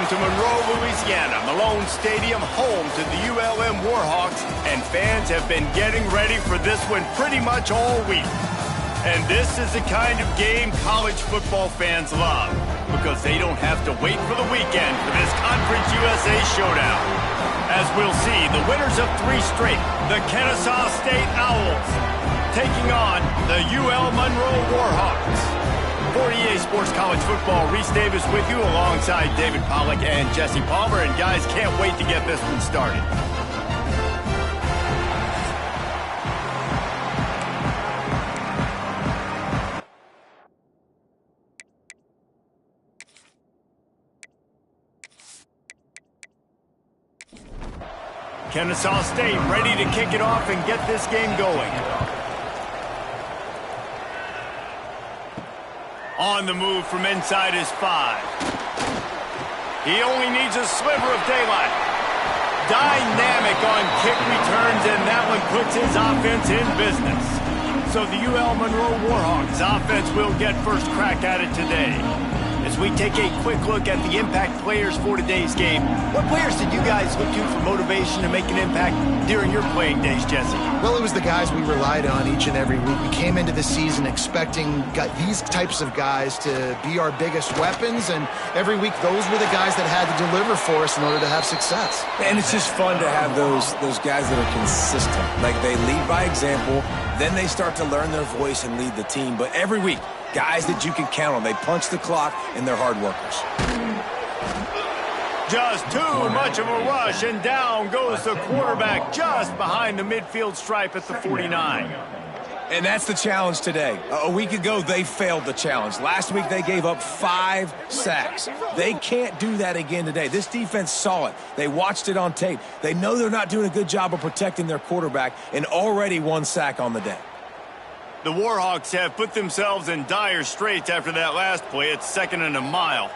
Welcome to Monroe, Louisiana, Malone Stadium, home to the ULM Warhawks, and fans have been getting ready for this one pretty much all week. And this is the kind of game college football fans love, because they don't have to wait for the weekend for this Conference USA showdown. As we'll see, the winners of 3 straight, the Kennesaw State Owls, taking on the UL Monroe Warhawks. For EA Sports College Football, Reese Davis with you alongside David Pollack and Jesse Palmer. And guys, can't wait to get this one started. Kennesaw State ready to kick it off and get this game going. On the move from inside his 5. He only needs a sliver of daylight. Dynamic on kick returns, and that one puts his offense in business. So the UL Monroe Warhawks offense will get first crack at it today. As we take a quick look at the impact players for today's game, what players did you guys look to for motivation to make an impact during your playing days, Jesse? Well, it was the guys we relied on each and every week. We came into the season expecting these types of guys to be our biggest weapons, and every week those were the guys that had to deliver for us in order to have success. And it's just fun to have those guys that are consistent. Like, they lead by example, then they start to learn their voice and lead the team. But every week, guys that you can count on. They punch the clock, and they're hard workers. Just too much of a rush, and down goes the quarterback just behind the midfield stripe at the 49. And that's the challenge today. A week ago, they failed the challenge. Last week, they gave up 5 sacks. They can't do that again today. This defense saw it. They watched it on tape. They know they're not doing a good job of protecting their quarterback, and already 1 sack on the day. The Warhawks have put themselves in dire straits after that last play. It's 2nd and a mile.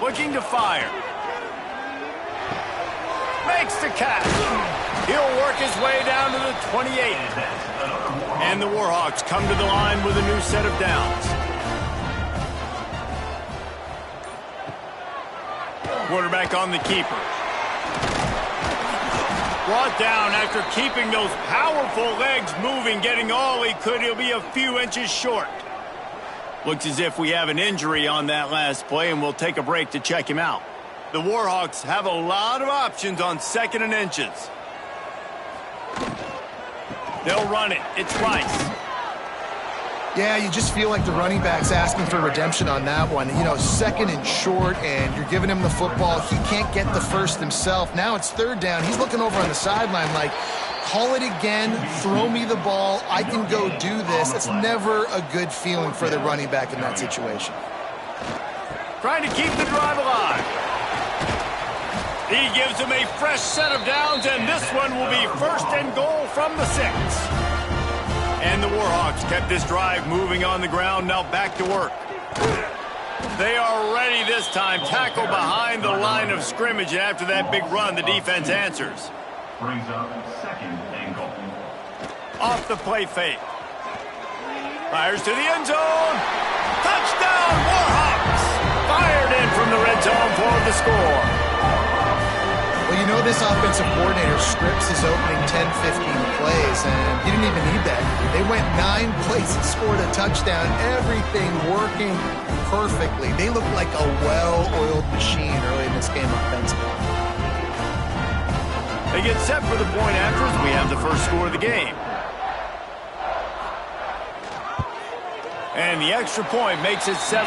Looking to fire. Makes the catch. He'll work his way down to the 28. And the Warhawks come to the line with a new set of downs. Quarterback on the keeper. Brought down after keeping those powerful legs moving, getting all he could. He'll be a few inches short. Looks as if we have an injury on that last play, and we'll take a break to check him out. The Warhawks have a lot of options on 2nd and inches. They'll run it. It's Rice. Yeah, you just feel like the running back's asking for redemption on that one. You know, 2nd and short, and you're giving him the football. He can't get the first himself. Now it's 3rd down. He's looking over on the sideline like, call it again, throw me the ball, I can go do this. It's never a good feeling for the running back in that situation. Trying to keep the drive alive. He gives him a fresh set of downs, and this one will be 1st and goal from the 6. And the Warhawks kept this drive moving on the ground. Now back to work. They are ready this time. Tackle behind the line of scrimmage. And after that big run, the defense answers. Brings up 2nd and goal. Off the play fake. Fires to the end zone. Touchdown, Warhawks! Fired in from the red zone for the score. Well, you know this offensive coordinator scripts his opening 10, 15 plays, and he didn't even need that. They went 9 plays and scored a touchdown. Everything working perfectly. They look like a well-oiled machine early in this game offensively. They get set for the point after as we have the first score of the game. And the extra point makes it 7-0.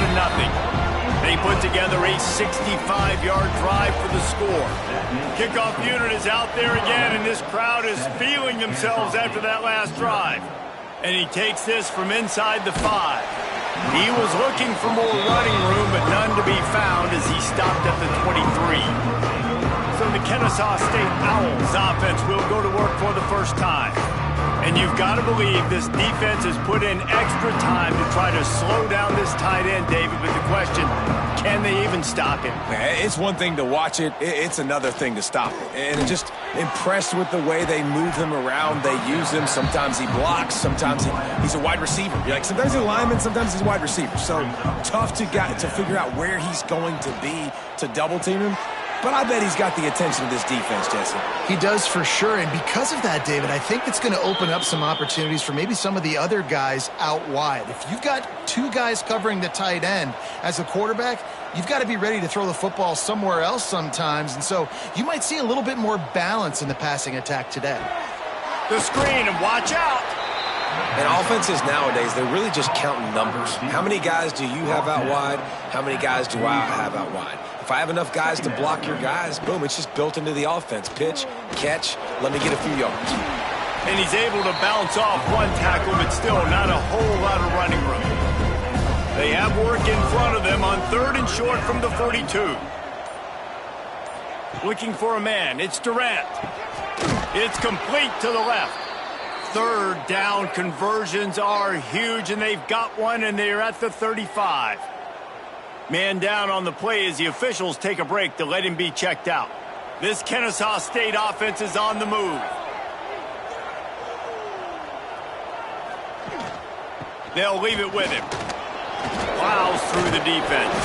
They put together a 65-yard drive for the score. Kickoff unit is out there again, and this crowd is feeling themselves after that last drive. And he takes this from inside the 5. He was looking for more running room, but none to be found as he stopped at the 23. So the Kennesaw State Owls offense will go to work for the first time. And you've got to believe this defense has put in extra time to try to slow down this tight end, David, with the question, Can they even stop him? It's one thing to watch it. It's another thing to stop it. And just impressed with the way they move him around. They use him. Sometimes he blocks. Sometimes he's a wide receiver. You're like, sometimes he's a lineman. Sometimes he's a wide receiver. So tough to figure out where he's going to be to double team him. But I bet he's got the attention of this defense, Jesse. He does for sure, and because of that, David, I think it's going to open up some opportunities for maybe some of the other guys out wide. If you've got two guys covering the tight end as a quarterback, you've got to be ready to throw the football somewhere else sometimes, and so you might see a little bit more balance in the passing attack today. The screen, and watch out! And offenses nowadays, they're really just counting numbers. How many guys do you have out wide? How many guys do I have out wide? If I have enough guys to block your guys, boom, it's just built into the offense. Pitch, catch, let me get a few yards. And he's able to bounce off one tackle, but still not a whole lot of running room. They have work in front of them on 3rd and short from the 42. Looking for a man, it's Durant. It's complete to the left. 3rd down conversions are huge, and they've got one, and they're at the 35. Man down on the play as the officials take a break to let him be checked out. This Kennesaw State offense is on the move. They'll leave it with him. Plows through the defense.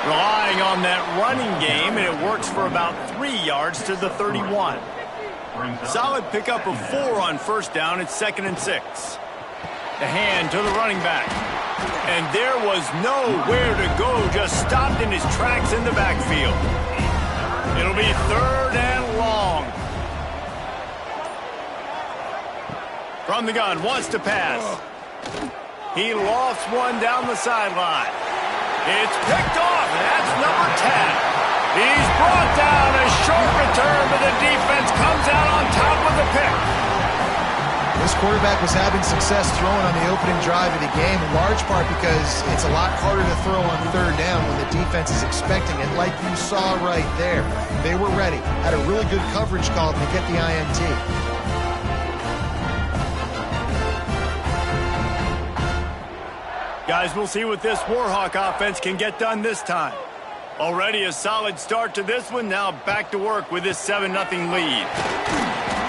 Relying on that running game, and it works for about 3 yards to the 31. Solid pickup of 4 on 1st down. It's 2nd and 6. The hand to the running back. And there was nowhere to go, just stopped in his tracks in the backfield. It'll be 3rd and long. From the gun, wants to pass. He lofts one down the sideline. It's picked off, and that's number 10. He's brought down, a short return, but the defense comes out on top with the pick. This quarterback was having success throwing on the opening drive of the game, in large part because it's a lot harder to throw on 3rd down when the defense is expecting it, like you saw right there. They were ready, had a really good coverage call to get the INT. Guys, we'll see what this Warhawk offense can get done this time. Already a solid start to this one. Now back to work with this 7-0 lead.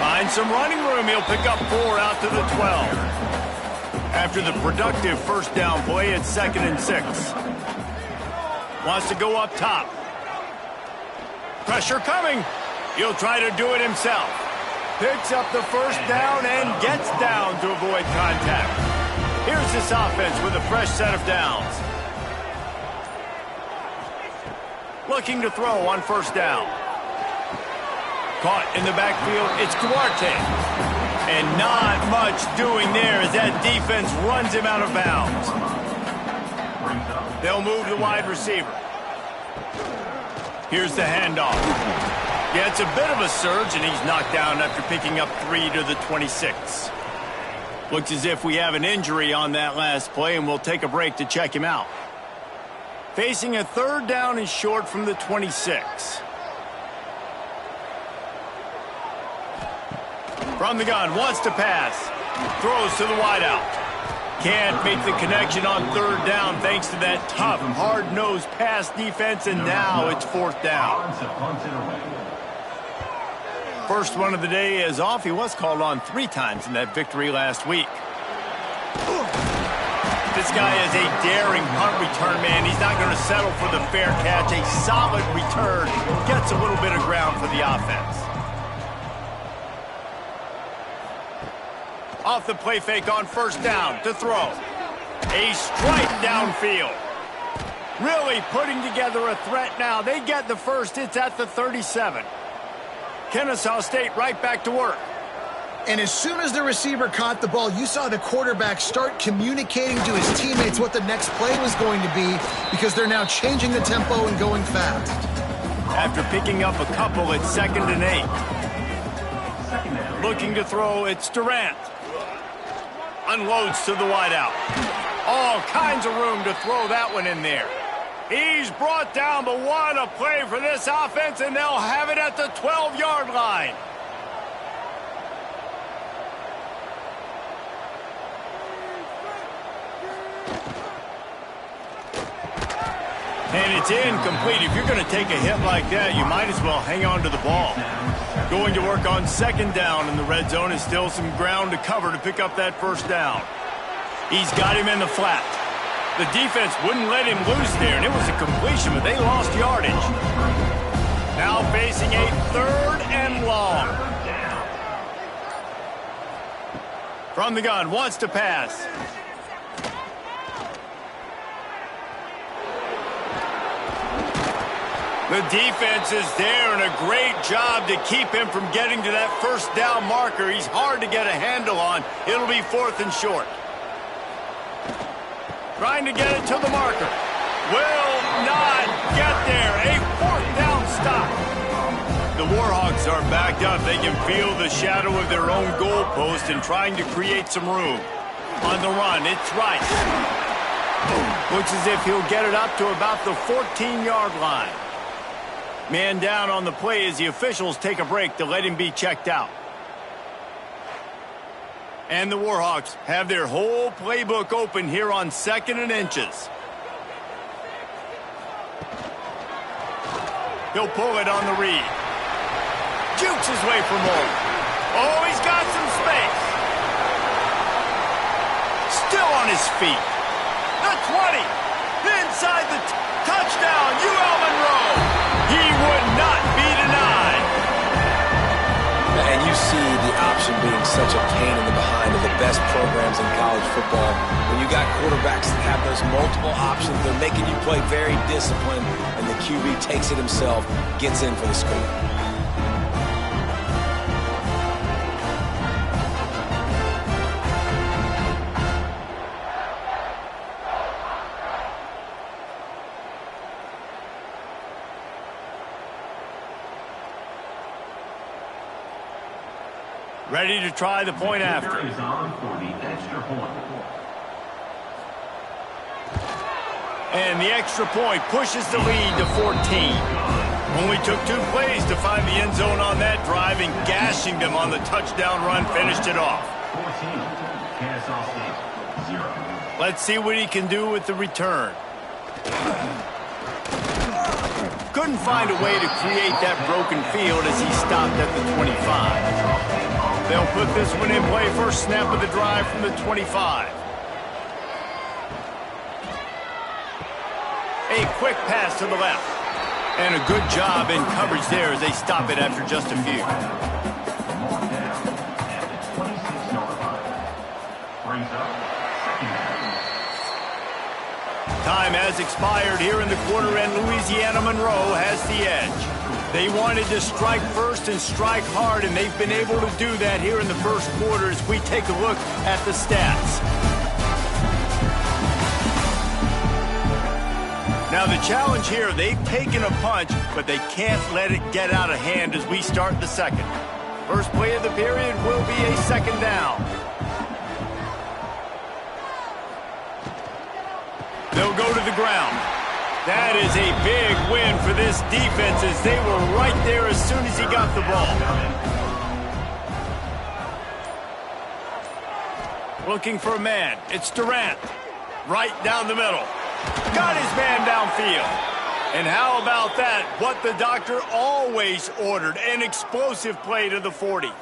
Find some running room. He'll pick up 4 out to the 12. After the productive 1st down play, it's 2nd and 6. Wants to go up top. Pressure coming. He'll try to do it himself. Picks up the 1st down and gets down to avoid contact. Here's this offense with a fresh set of downs. Looking to throw on 1st down. Caught in the backfield, it's Duarte. And not much doing there as that defense runs him out of bounds. They'll move the wide receiver. Here's the handoff. Yeah, it's a bit of a surge, and he's knocked down after picking up 3 to the 26. Looks as if we have an injury on that last play, and we'll take a break to check him out. Facing a 3rd down and short from the 26. From the gun, wants to pass. Throws to the wideout. Can't make the connection on 3rd down thanks to that tough, hard-nosed pass defense, and now it's 4th down. First one of the day is off. He was called on 3 times in that victory last week. This guy is a daring punt return man. He's not going to settle for the fair catch. A solid return. Gets a little bit of ground for the offense. Off the play fake on 1st down to throw. A strike downfield. Really putting together a threat now. They get the 1st. It's at the 37. Kennesaw State right back to work. And as soon as the receiver caught the ball, you saw the quarterback start communicating to his teammates what the next play was going to be because they're now changing the tempo and going fast. After picking up a couple, it's 2nd and 8. Looking to throw, it's Durant. Unloads to the wideout. All kinds of room to throw that one in there. He's brought down, but what a play for this offense, and they'll have it at the 12-yard line. And it's incomplete. If you're going to take a hit like that, you might as well hang on to the ball. Going to work on second down in the red zone is still some ground to cover to pick up that first down. He's got him in the flat. The defense wouldn't let him loose there, and it was a completion, but they lost yardage. Now facing a 3rd and long. From the gun, wants to pass. The defense is there, and a great job to keep him from getting to that first down marker. He's hard to get a handle on. It'll be 4th and short. Trying to get it to the marker. Will not get there. A 4th down stop. The Warhawks are backed up. They can feel the shadow of their own goalpost and trying to create some room. On the run, it's Rice. Looks as if he'll get it up to about the 14-yard line. Man down on the play as the officials take a break to let him be checked out. And the Warhawks have their whole playbook open here on 2nd and inches. He'll pull it on the read. Jukes his way for more. Oh, he's got some space. Still on his feet. The 20. Inside the touchdown, UL Monroe. He would not be denied. And you see the option being such a pain in the behind of the best programs in college football. When you got quarterbacks that have those multiple options, they're making you play very disciplined, and the QB takes it himself, gets in for the score. Ready to try the point after. Is on for the extra point. And the extra point pushes the lead to 14. Only took 2 plays to find the end zone on that drive, and gashing them on the touchdown run finished it off. 14, Kennesaw State, 0. Let's see what he can do with the return. Couldn't find a way to create that broken field as he stopped at the 25. They'll put this one in play. First snap of the drive from the 25. A quick pass to the left. And a good job in coverage there as they stop it after just a few. Time has expired here in the quarter, and Louisiana Monroe has the edge. They wanted to strike first and strike hard, and they've been able to do that here in the first quarter as we take a look at the stats. Now the challenge here, they've taken a punch, but they can't let it get out of hand as we start the second. First play of the period will be a 2nd down. They'll go to the ground. That is a big win for this defense as they were right there as soon as he got the ball. Looking for a man. It's Durant. Right down the middle. Got his man downfield. And how about that? What the doctor always ordered. An explosive play to the 40.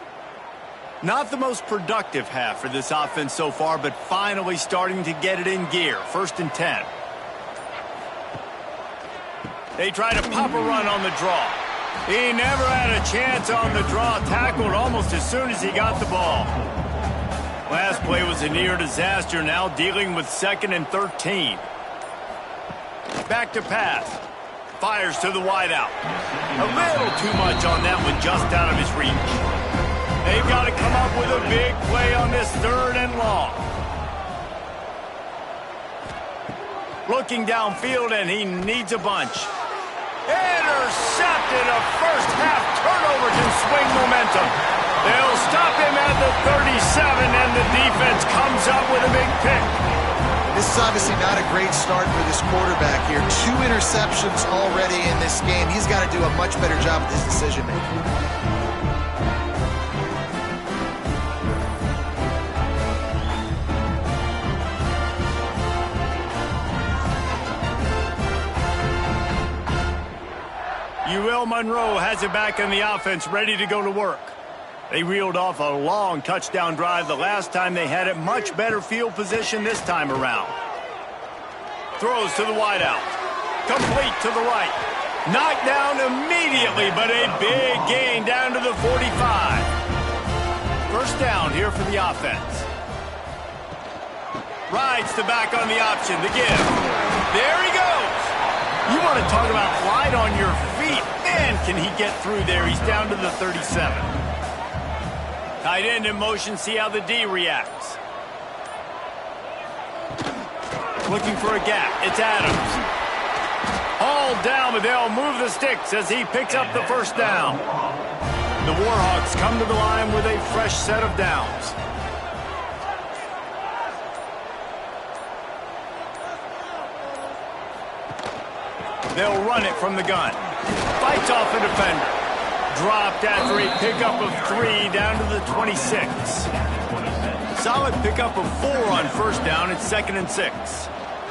Not the most productive half for this offense so far, but finally starting to get it in gear. 1st and 10. They try to pop a run on the draw. He never had a chance on the draw. Tackled almost as soon as he got the ball. Last play was a near disaster. Now dealing with 2nd and 13. Back to pass. Fires to the wideout. A little too much on that one, just out of his reach. They've got to come up with a big play on this 3rd and long. Looking downfield, and he needs a bunch. Intercepted. A first-half turnover can swing momentum. They'll stop him at the 37, and the defense comes up with a big pick. This is obviously not a great start for this quarterback here. 2 interceptions already in this game. He's got to do a much better job with his decision-making. Monroe has it back in the offense, ready to go to work. They reeled off a long touchdown drive the last time they had it. Much better field position this time around. Throws to the wideout. Complete to the right. Knocked down immediately, but a big gain down to the 45. First down here for the offense. Rides the back on the option, the give. There he goes. You want to talk about light on your feet. Man, can he get through there. He's down to the 37. Tight end in motion, see how the D reacts. Looking for a gap, it's Adams. Hauled down, but they'll move the sticks as he picks up the first down. The Warhawks come to the line with a fresh set of downs. They'll run it from the gun. Fights off a defender. Dropped after a pickup of 3 down to the 26. Solid pickup of 4 on first down. It's 2nd and 6.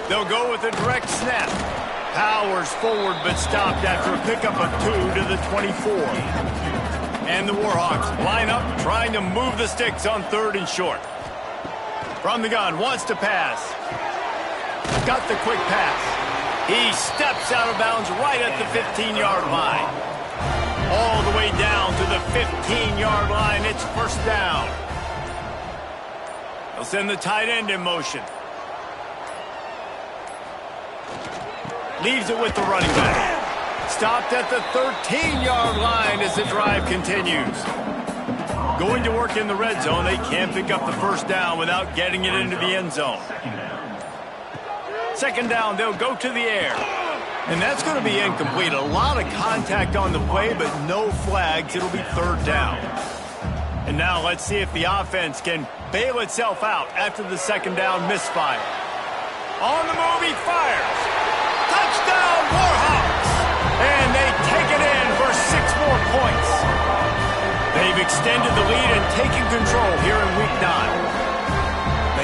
They'll go with a direct snap. Powers forward but stopped after a pickup of 2 to the 24. And the Warhawks line up trying to move the sticks on 3rd and short. From the gun, wants to pass. Got the quick pass. He steps out of bounds right at the 15-yard line. All the way down to the 15-yard line. It's first down. They'll send the tight end in motion. Leaves it with the running back. Stopped at the 13-yard line as the drive continues. Going to work in the red zone. They can't pick up the first down without getting it into the end zone. Second down, they'll go to the air. And that's going to be incomplete. A lot of contact on the play, but no flags. It'll be 3rd down. And now let's see if the offense can bail itself out after the 2nd down misfire. On the move, he fires. Touchdown, Warhawks! And they take it in for 6 more points. They've extended the lead and taken control here in Week 9.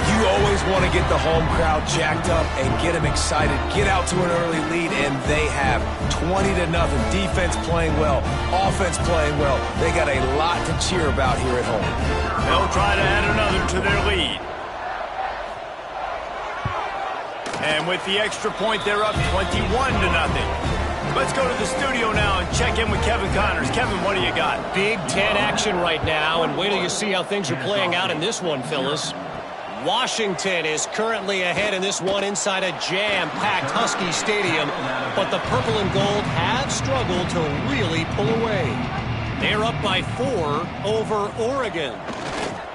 You always want to get the home crowd jacked up and get them excited. Get out to an early lead, and they have 20-0. Defense playing well, offense playing well. They got a lot to cheer about here at home. They'll try to add another to their lead. And with the extra point, they're up 21-0. Let's go to the studio now and check in with Kevin Connors. Kevin, what do you got? Big Ten action right now, and wait till you see how things are playing out in this one, Phyllis. Washington is currently ahead in this one inside a jam-packed Husky Stadium, but the purple and gold have struggled to really pull away. They're up by 4 over Oregon.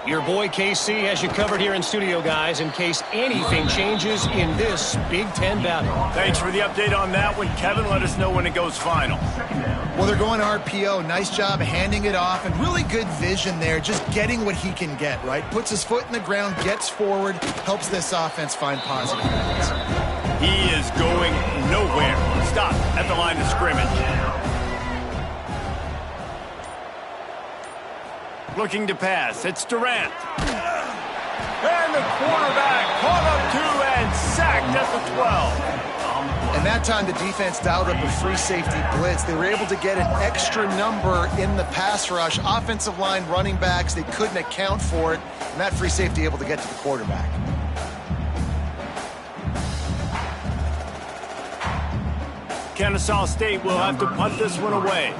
Your boy KC has you covered here in studio, guys, in case anything changes in this Big Ten battle. Thanks for the update on that one, Kevin. Let us know when it goes final. Well, they're going RPO. Nice job handing it off, and really good vision there, just getting what he can get, right? Puts his foot in the ground, gets forward, helps this offense find positive moments. He is going nowhere. Stop at the line of scrimmage. Looking to pass. It's Durant. And the quarterback caught up 2 and sacked at the 12. And that time the defense dialed up a free safety blitz. They were able to get an extra number in the pass rush. Offensive line, running backs, they couldn't account for it. And that free safety able to get to the quarterback. Kennesaw State will have to punt this one away.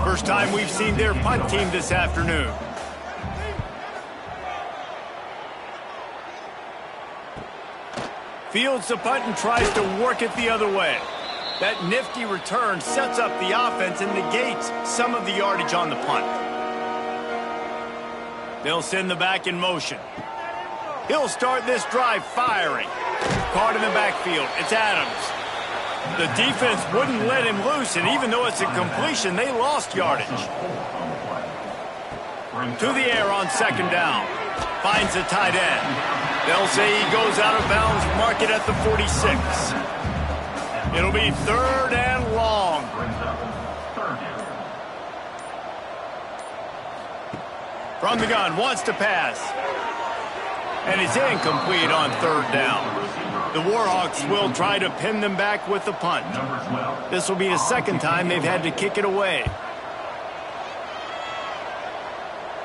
First time we've seen their punt team this afternoon. Fields the punt and tries to work it the other way. That nifty return sets up the offense and negates some of the yardage on the punt. They'll send the back in motion. He'll start this drive firing. Caught in the backfield. It's Adams. The defense wouldn't let him loose, and even though it's a completion, they lost yardage. To the air on 2nd down. Finds the tight end. They'll say he goes out of bounds, mark it at the 46. It'll be 3rd and long. From the gun, wants to pass. And it's incomplete on 3rd down. The Warhawks will try to pin them back with the punt. This will be the second time they've had to kick it away.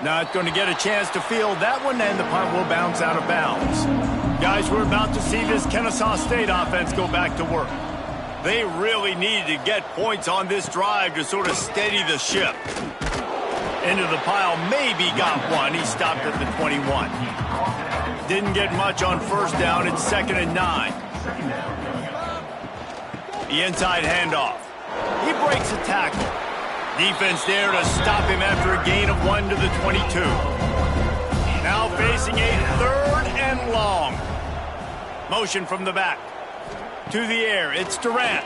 Not going to get a chance to field that one, and the punt will bounce out of bounds. Guys, we're about to see this Kennesaw State offense go back to work. They really needed to get points on this drive to sort of steady the ship. Into the pile, maybe got one. He stopped at the 21. Didn't get much on first down. It's 2nd and 9. The inside handoff. He breaks a tackle. Defense there to stop him after a gain of 1 to the 22. Now facing a 3rd and long. Motion from the back. To the air, it's Durant.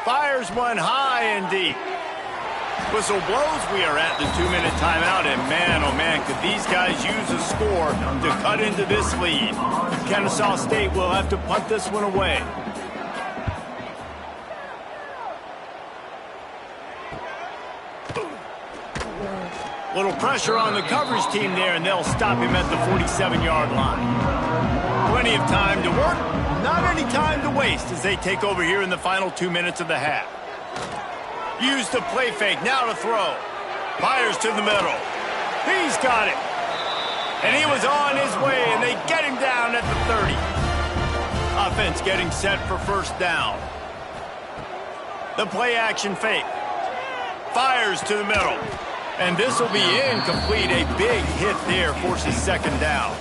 Fires one high and deep. Whistle blows, we are at the 2-minute timeout, and man, oh man, could these guys use a score to cut into this lead. Kennesaw State will have to punt this one away. Little pressure on the coverage team there, and they'll stop him at the 47-yard line. Plenty of time to work, not any time to waste as they take over here in the final 2 minutes of the half. Use the play fake, now to throw. Fires to the middle. He's got it. And he was on his way, and they get him down at the 30. Offense getting set for first down. The play action fake. Fires to the middle. And this will be incomplete. A big hit there forces 2nd down.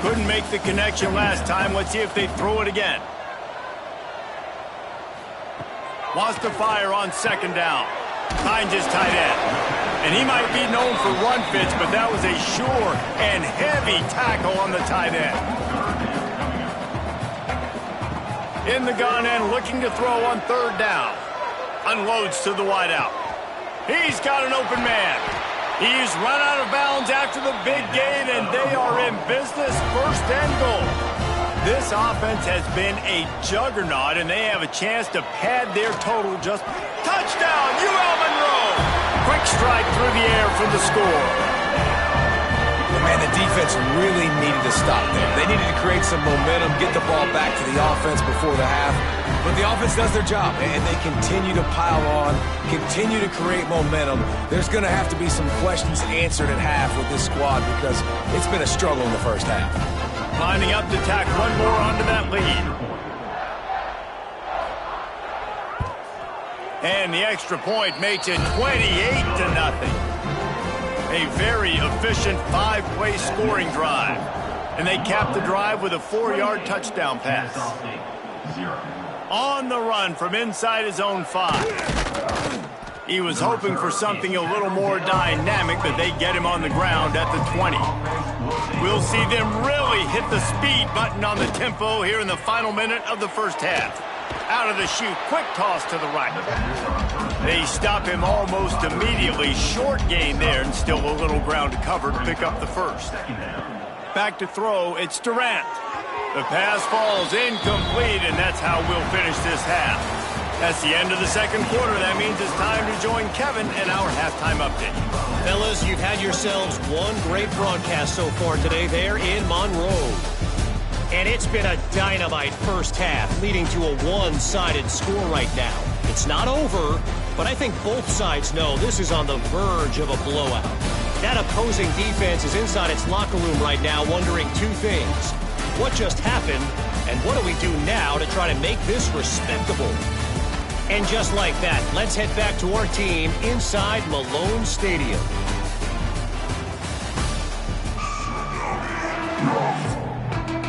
Couldn't make the connection last time. Let's see if they throw it again. Wants to fire on 2nd down. Finds his tight end. And he might be known for run fits, but that was a sure and heavy tackle on the tight end. In the gun and looking to throw on 3rd down. Unloads to the wideout. He's got an open man. He's run out of bounds after the big gain, and they are in business. 1st and goal. This offense has been a juggernaut, and they have a chance to pad their total. Just touchdown, UL Monroe! Quick strike through the air for the score. Man, the defense really needed to stop there. They needed to create some momentum, get the ball back to the offense before the half. But the offense does their job, and they continue to pile on, continue to create momentum. There's going to have to be some questions answered at half with this squad because it's been a struggle in the first half. Lining up to tack one more onto that lead. And the extra point makes it 28-0. A very efficient 5-play scoring drive. And they cap the drive with a 4-yard touchdown pass. On the run from inside his own 5. He was hoping for something a little more dynamic, but they get him on the ground at the 20. We'll see them really hit the speed button on the tempo here in the final minute of the first half. Out of the chute, quick toss to the right. They stop him almost immediately. Short gain there, and still a little ground to cover to pick up the first. Back to throw, it's Durant. The pass falls incomplete, and that's how we'll finish this half. That's the end of the 2nd quarter. That means it's time to join Kevin in our halftime update. Fellas, you've had yourselves one great broadcast so far today there in Monroe. And it's been a dynamite first half, leading to a one-sided score right now. It's not over, but I think both sides know this is on the verge of a blowout. That opposing defense is inside its locker room right now wondering 2 things. What just happened, and what do we do now to try to make this respectable? And just like that, let's head back to our team inside Malone Stadium.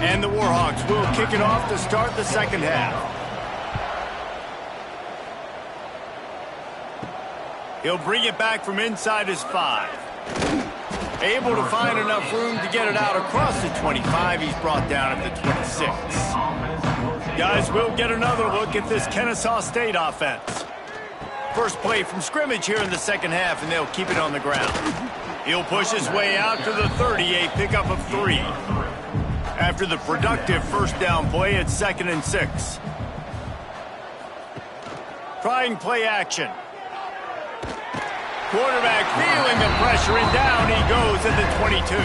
And the Warhawks will kick it off to start the 2nd half. He'll bring it back from inside his 5. Able to find enough room to get it out across the 25. He's brought down at the 26. Guys, we'll get another look at this Kennesaw State offense. First play from scrimmage here in the 2nd half, and they'll keep it on the ground. He'll push his way out to the 30, a pickup of 3. After the productive first down play, it's 2nd and 6. Trying play action. Quarterback feeling the pressure, and down he goes at the 22.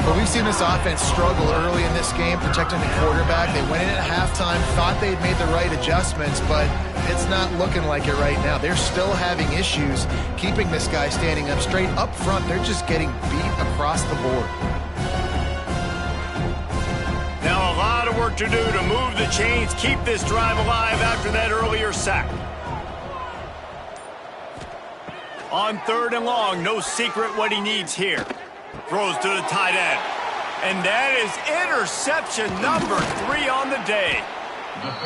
But we've seen this offense struggle early in this game, protecting the quarterback. They went in at halftime, thought they'd made the right adjustments, but it's not looking like it right now. They're still having issues keeping this guy standing up straight. Up front, they're just getting beat across the board. Now a lot of work to do to move the chains, keep this drive alive after that earlier sack. On 3rd and long, no secret what he needs here. Throws to the tight end. And that is interception number 3 on the day.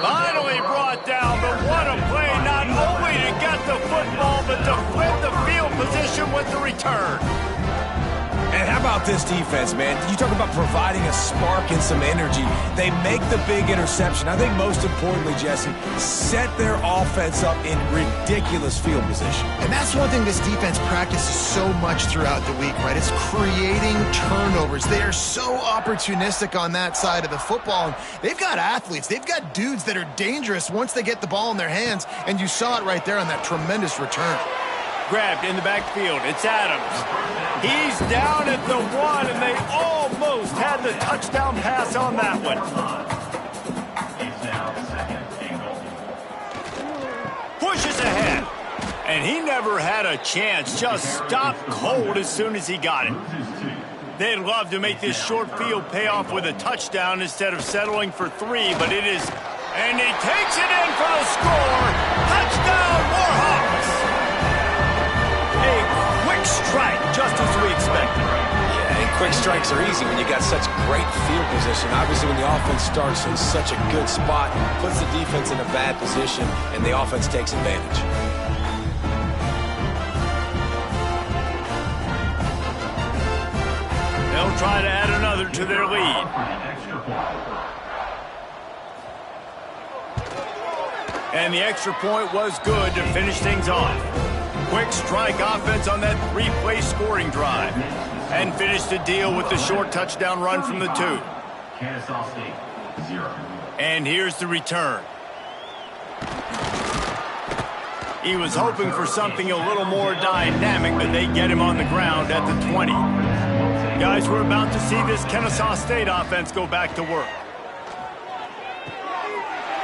Finally brought down, but what a play, not only to get the football, but to flip the field position with the return. And how about this defense, man? You talk about providing a spark and some energy. They make the big interception. I think most importantly, Jesse, set their offense up in ridiculous field position. And that's one thing this defense practices so much throughout the week, right? It's creating turnovers. They are so opportunistic on that side of the football. And they've got athletes. They've got dudes that are dangerous once they get the ball in their hands. And you saw it right there on that tremendous return. Grabbed in the backfield. It's Adams. He's down at the 1, and they almost had the touchdown pass on that one. Pushes ahead. And he never had a chance. Just stopped cold as soon as he got it. They'd love to make this short field pay off with a touchdown instead of settling for 3, but it is... And he takes it in for the score. Touchdown, Warhawks! A quick strike, just as we expected. Yeah, and quick strikes are easy when you got such great field position. Obviously, when the offense starts in such a good spot, puts the defense in a bad position, and the offense takes advantage. They'll try to add another to their lead. And the extra point was good to finish things off. Quick strike offense on that 3-play scoring drive. And finished the deal with the short touchdown run from the 2. Kennesaw State, 0. And here's the return. He was hoping for something a little more dynamic, but they get him on the ground at the 20. Guys, we're about to see this Kennesaw State offense go back to work.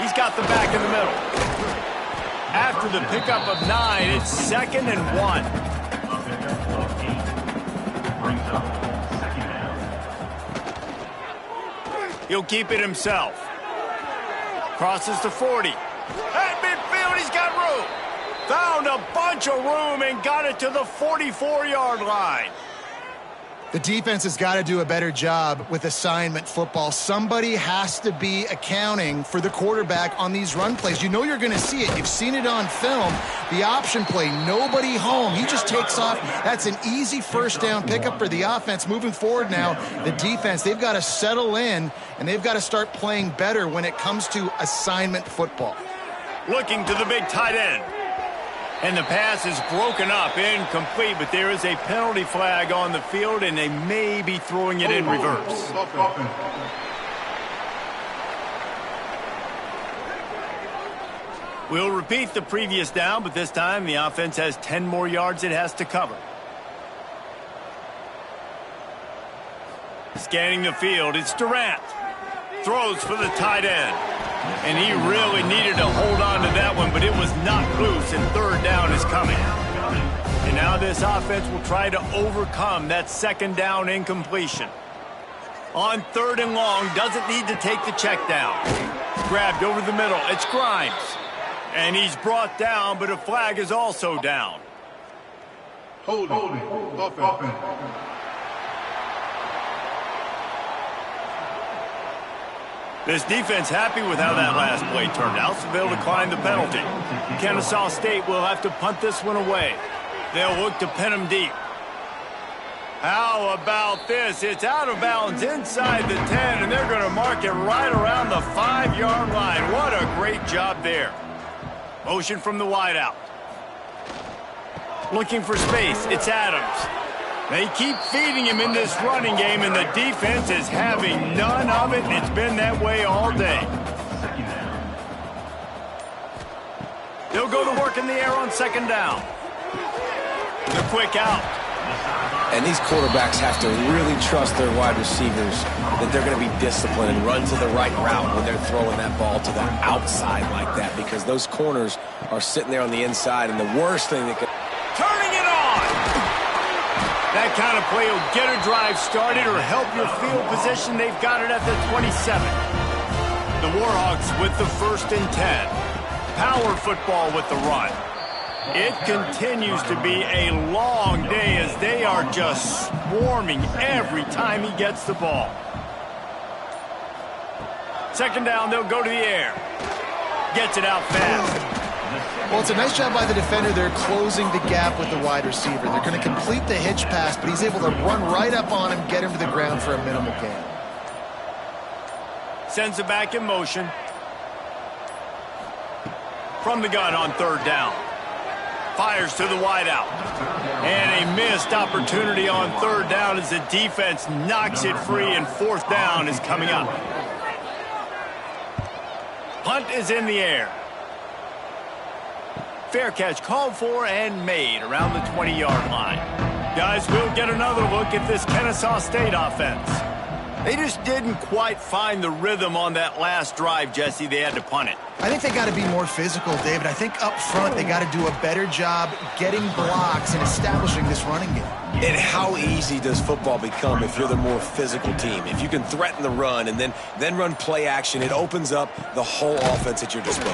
He's got the back in the middle. After the pickup of 9, it's 2nd and 1. He'll keep it himself. Crosses the 40. At midfield, he's got room. Found a bunch of room and got it to the 44-yard line. The defense has got to do a better job with assignment football. Somebody has to be accounting for the quarterback on these run plays. You know you're going to see it. You've seen it on film. The option play, nobody home. He just takes off. That's an easy first down pickup for the offense. Moving forward now, the defense, they've got to settle in, and they've got to start playing better when it comes to assignment football. Looking to the big tight end. And the pass is broken up, incomplete, but there is a penalty flag on the field, and they may be throwing it in reverse. We'll repeat the previous down, but this time the offense has 10 more yards it has to cover. Scanning the field, it's Durant. Throws for the tight end. And he really needed to hold on to that one, but it was not loose, and 3rd down is coming. And now this offense will try to overcome that 2nd down incompletion. On 3rd and long, doesn't need to take the check down. Grabbed over the middle, it's Grimes. And he's brought down, but a flag is also down. Holding. Offense. This defense happy with how that last play turned out, so they'll decline the penalty. Kennesaw State will have to punt this one away. They'll look to pin him deep. How about this? It's out of bounds inside the 10, and they're going to mark it right around the 5-yard line. What a great job there. Motion from the wideout. Looking for space. It's Adams. They keep feeding him in this running game, and the defense is having none of it, and it's been that way all day. They'll go to work in the air on 2nd down. The quick out. And these quarterbacks have to really trust their wide receivers that they're going to be disciplined and run to the right route when they're throwing that ball to the outside like that, because those corners are sitting there on the inside, and the worst thing that could... Turning it on! That kind of play will get a drive started or help your field position. They've got it at the 27. The Warhawks with the 1st and 10. Power football with the run. It continues to be a long day as they are just swarming every time he gets the ball. 2nd down, they'll go to the air. Gets it out fast. Well, it's a nice job by the defender. They're closing the gap with the wide receiver. They're going to complete the hitch pass, but he's able to run right up on him, get him to the ground for a minimal gain. Sends it back in motion. From the gun on 3rd down. Fires to the wideout. And a missed opportunity on 3rd down as the defense knocks it free, and 4th down is coming up. Punt is in the air. Fair catch called for and made around the 20-yard line. Guys, we'll get another look at this Kennesaw State offense. They just didn't quite find the rhythm on that last drive, Jesse. They had to punt it. I think they got to be more physical, David. I think up front they got to do a better job getting blocks and establishing this running game. And how easy does football become if you're the more physical team? If you can threaten the run and then run play action, it opens up the whole offense at your disposal.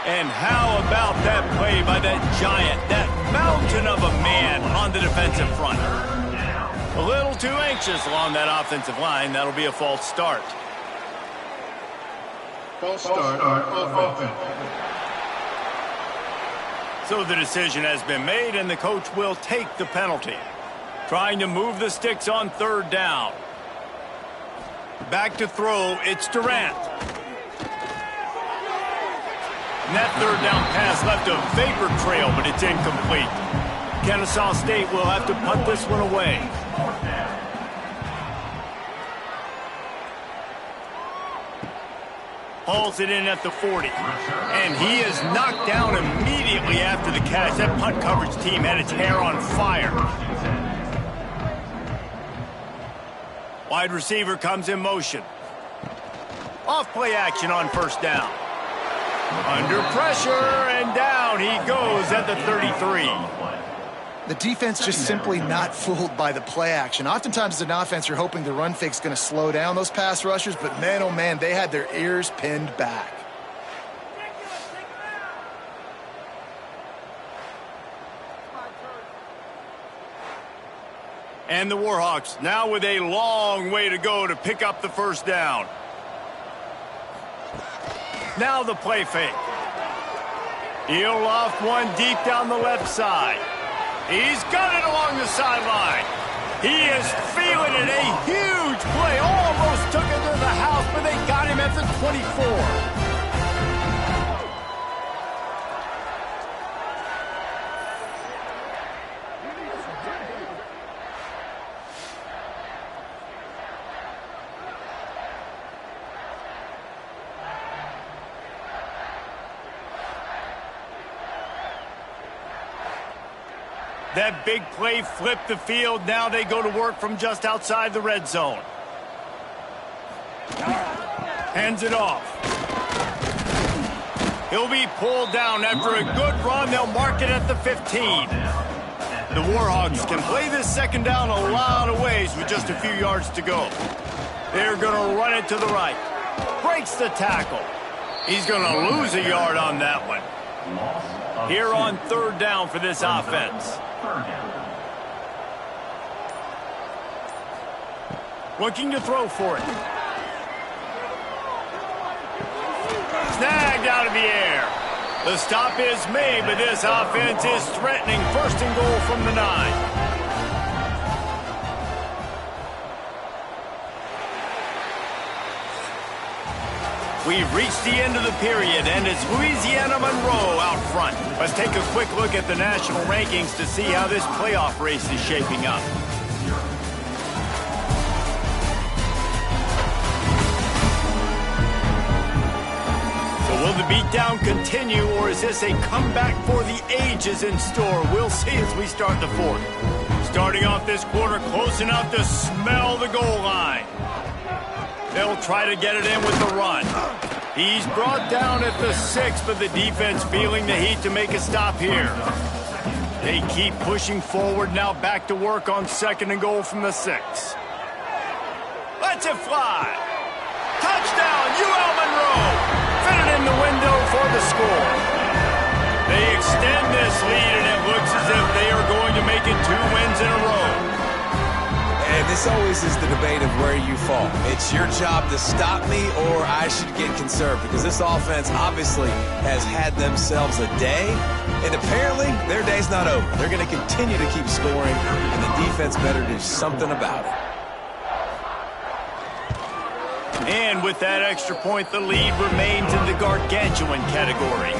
And how about that play by that giant, that mountain of a man on the defensive front? A little too anxious along that offensive line. That'll be a false start. False start on offense. So the decision has been made, and the coach will take the penalty. Trying to move the sticks on 3rd down. Back to throw, it's Durant. And that 3rd down pass left a vapor trail, but it's incomplete. Kennesaw State will have to punt this one away. Hauls it in at the 40. And he is knocked down immediately after the catch. That punt coverage team had its hair on fire. Wide receiver comes in motion. Off play action on 1st down. Under pressure, and down he goes at the 33. The defense just simply not fooled by the play action. Oftentimes as an offense, you're hoping the run fake's going to slow down those pass rushers, but man, oh man, they had their ears pinned back. And the Warhawks now with a long way to go to pick up the 1st down. Now the play fake. He'll loft one deep down the left side. He's got it along the sideline. He is feeling it. A huge play. Almost took it to the house, but they got him at the 24. That big play flipped the field. Now they go to work from just outside the red zone. Hands it off. He'll be pulled down after a good run. They'll mark it at the 15. The Warhawks can play this 2nd down a lot of ways with just a few yards to go. They're going to run it to the right. Breaks the tackle. He's going to lose a yard on that one. Here on 3rd down for this offense. Looking to throw for it. Snagged out of the air. The stop is made, but this offense is threatening 1st and goal from the 9. We've reached the end of the period, and it's Louisiana Monroe out front. Let's take a quick look at the national rankings to see how this playoff race is shaping up. So Will the beatdown continue, or is this a comeback for the ages in store? We'll see as we start the fourth. Starting off this quarter close enough to smell the goal line. They'll try to get it in with the run. He's brought down at the 6, but the defense feeling the heat to make a stop here. They keep pushing forward, now back to work on 2nd and goal from the 6. Lets it fly. Touchdown, UL Monroe. Fitted in the window for the score. They extend this lead, and it looks as if they are going to make it 2 wins in a row. And this always is the debate of where you fall. It's your job to stop me, or I should get conserved, because this offense obviously has had themselves a day, and apparently their day's not over. They're going to continue to keep scoring, and the defense better do something about it. And with that extra point, the lead remains in the gargantuan category.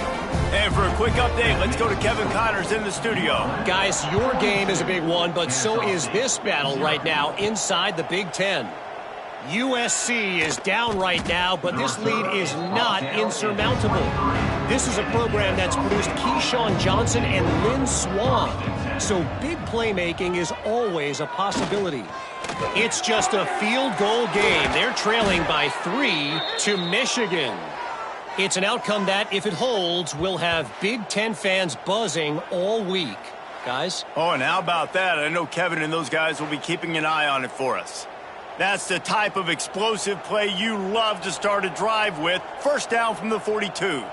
And for a quick update, let's go to Kevin Connors in the studio. Guys, your game is a big one, but so is this battle right now inside the Big Ten. USC is down right now, but this lead is not insurmountable. This is a program that's produced Keyshawn Johnson and Lynn Swann, so big playmaking is always a possibility. It's just a field goal game. They're trailing by 3 to Michigan. It's an outcome that, if it holds, will have Big Ten fans buzzing all week. Guys? Oh, and how about that? I know Kevin and those guys will be keeping an eye on it for us. That's the type of explosive play you love to start a drive with. First down from the 42.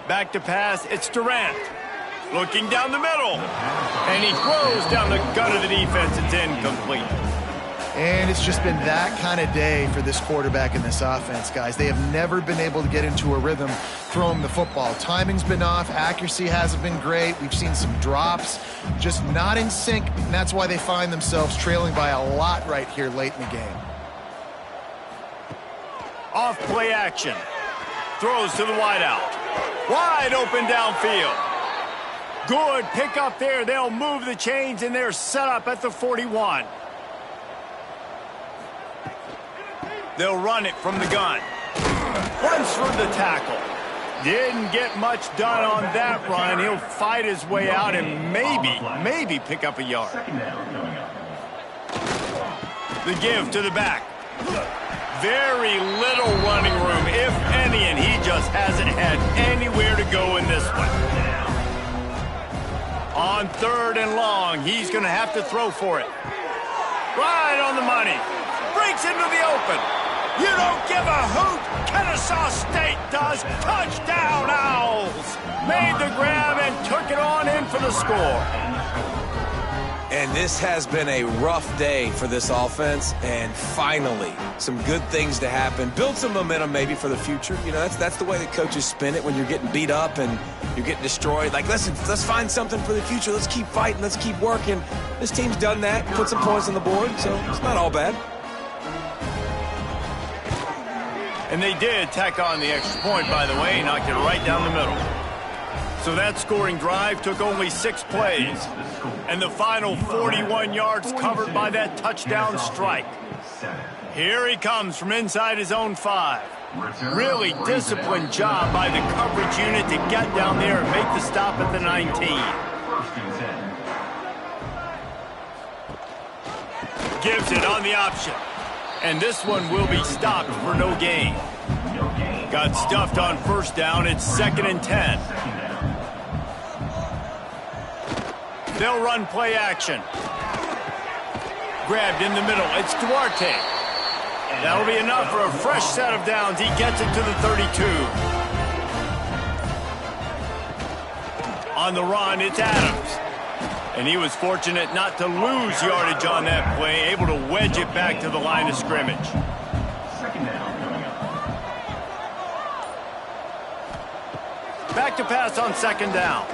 Back to pass, it's Durant. Looking down the middle. And he throws down the gut of the defense. It's incomplete. And it's just been that kind of day for this quarterback and this offense, guys. They have never been able to get into a rhythm throwing the football. Timing's been off. Accuracy hasn't been great. We've seen some drops, just not in sync, and that's why they find themselves trailing by a lot right here late in the game. Off play action. Throws to the wideout. Wide open downfield. Good pick up there. They'll move the chains, and they're set up at the 41. They'll run it from the gun. Runs for the tackle. Didn't get much done on that run. He'll fight his way out and maybe pick up a yard. The give to the back. Very little running room, if any, and he just hasn't had anywhere to go in this one. On 3rd and long, he's going to have to throw for it. Right on the money. Breaks into the open. You don't give a hoot. Kennesaw State does. Touchdown, Owls. Made the grab and took it on in for the score. And this has been a rough day for this offense, and finally some good things to happen. Build some momentum maybe for the future. You know, that's the way that coaches spin it when you're getting beat up and you're getting destroyed. Like, listen, let's find something for the future. Let's keep fighting. Let's keep working. This team's done that, put some points on the board, so it's not all bad. And they did tack on the extra point, by the way, knocked it right down the middle. So that scoring drive took only 6 plays. And the final 41 yards covered by that touchdown strike. Here he comes from inside his own 5. Really disciplined job by the coverage unit to get down there and make the stop at the 19. Gives it on the option. And this one will be stopped for no gain. Got stuffed on 1st down. It's 2nd and 10. They'll run play action. Grabbed in the middle. It's Duarte. That'll be enough for a fresh set of downs. He gets it to the 32. On the run, it's Adams. And he was fortunate not to lose yardage on that play, able to wedge it back to the line of scrimmage. Back to pass on 2nd down.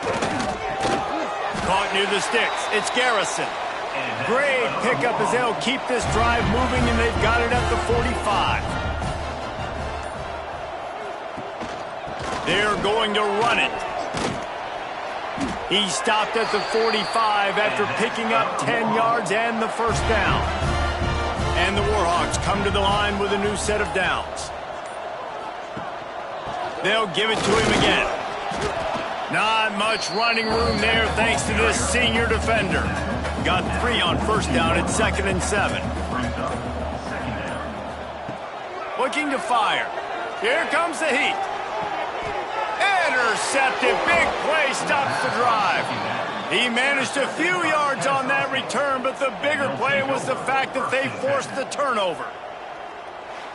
Caught near the sticks. It's Garrison. Great pickup as they'll keep this drive moving, and they've got it at the 45. They're going to run it. He stopped at the 45 after picking up 10 yards and the 1st down. And the Warhawks come to the line with a new set of downs. They'll give it to him again. Not much running room there thanks to this senior defender. Got 3 on first down at 2nd and 7. Looking to fire. Here comes the heat. Intercepted. Big play stops the drive. He managed a few yards on that return, but the bigger play was the fact that they forced the turnover.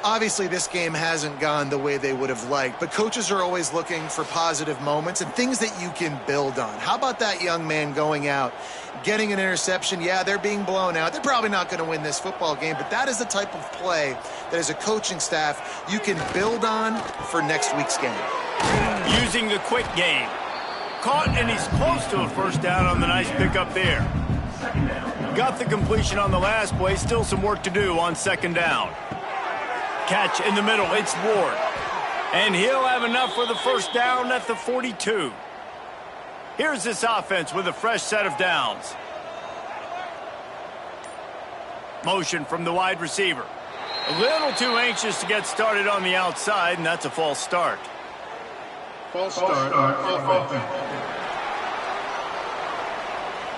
Obviously, this game hasn't gone the way they would have liked, but coaches are always looking for positive moments and things that you can build on. How about that young man going out, getting an interception? Yeah, they're being blown out. They're probably not going to win this football game, but that is the type of play that as a coaching staff you can build on for next week's game. Using the quick game. Caught, and he's close to a first down on the nice pickup there. Got the completion on the last play. Still some work to do on 2nd down. Catch in the middle. It's Ward. And he'll have enough for the first down at the 42. Here's this offense with a fresh set of downs. Motion from the wide receiver. A little too anxious to get started on the outside, and that's a false start. False start offense.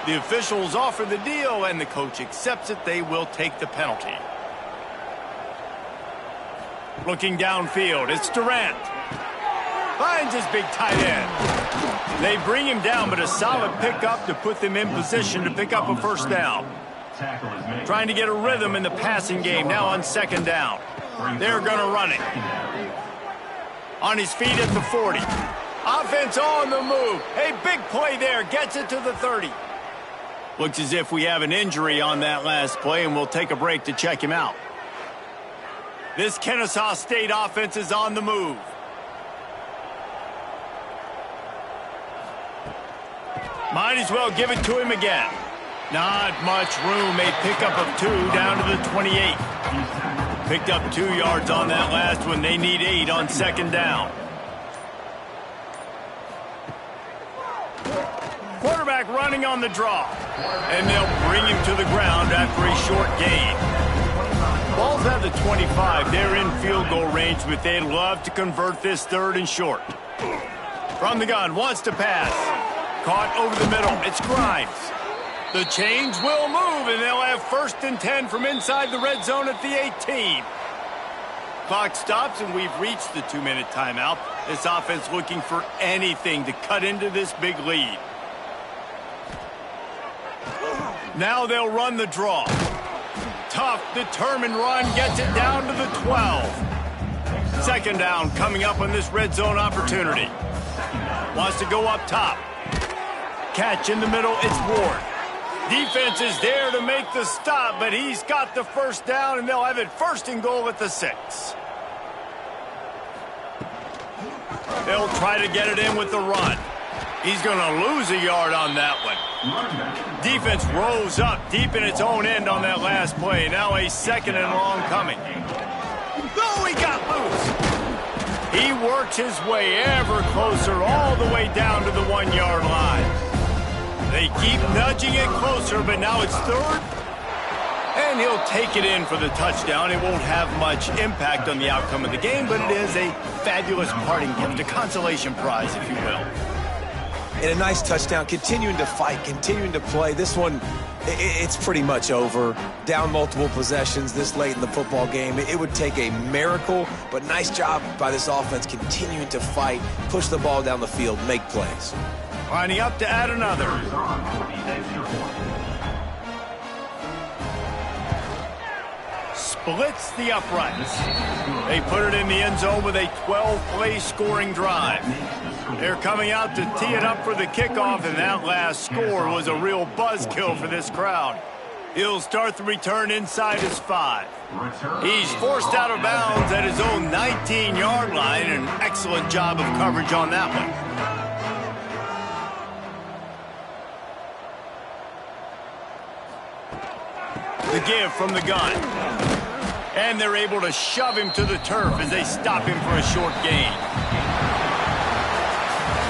The officials offer the deal, and the coach accepts it. They will take the penalty. Looking downfield, it's Durant. Finds his big tight end. They bring him down, but a solid pickup to put them in position to pick up a first down. Trying to get a rhythm in the passing game now on 2nd down. They're going to run it. On his feet at the 40. Offense on the move. Hey, big play there. Gets it to the 30. Looks as if we have an injury on that last play, and we'll take a break to check him out. This Kennesaw State offense is on the move. Might as well give it to him again. Not much room. A pickup of 2 down to the 28. Picked up 2 yards on that last one. They need 8 on 2nd down. Quarterback running on the draw. And they'll bring him to the ground after a short gain. Ball's at the 25. They're in field goal range, but they'd love to convert this 3rd and short. From the gun, wants to pass. Caught over the middle. It's Grimes. The chains will move, and they'll have 1st and 10 from inside the red zone at the 18. Clock stops, and we've reached the 2-minute timeout. This offense looking for anything to cut into this big lead. Now they'll run the draw. Tough, determined run, gets it down to the 12. 2nd down coming up on this red zone opportunity. Wants to go up top. Catch in the middle, it's Ward. Defense is there to make the stop, but he's got the first down, and they'll have it 1st and goal at the 6. They'll try to get it in with the run. He's going to lose a yard on that one. Defense rose up deep in its own end on that last play. Now a 2nd and long coming. Oh, he got loose. He works his way ever closer all the way down to the 1-yard line. They keep nudging it closer, but now it's 3rd. And he'll take it in for the touchdown. It won't have much impact on the outcome of the game, but it is a fabulous parting gift, a consolation prize, if you will. And a nice touchdown, continuing to fight, continuing to play. This one, it's pretty much over. Down multiple possessions this late in the football game. It would take a miracle, but nice job by this offense continuing to fight, push the ball down the field, make plays. Lining up to add another. Splits the uprights. They put it in the end zone with a 12-play scoring drive. They're coming out to tee it up for the kickoff, and that last score was a real buzzkill for this crowd. He'll start the return inside his 5. He's forced out of bounds at his own 19-yard line. An excellent job of coverage on that one. The give from the gun. And they're able to shove him to the turf as they stop him for a short gain.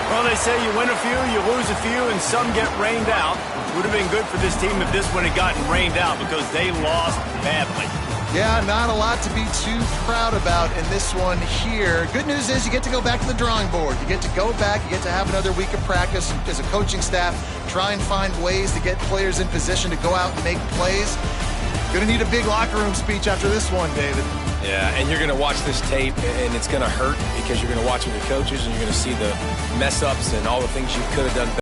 Well, they say you win a few, you lose a few, and some get rained out. Would have been good for this team if this one had gotten rained out because they lost badly. Yeah, not a lot to be too proud about in this one here. Good news is you get to go back to the drawing board. You get to go back, you get to have another week of practice as a coaching staff, try and find ways to get players in position to go out and make plays. Going to need a big locker room speech after this one, David. Yeah, and you're going to watch this tape, and it's going to hurt because you're going to watch with the coaches, and you're going to see the mess-ups and all the things you could have done better.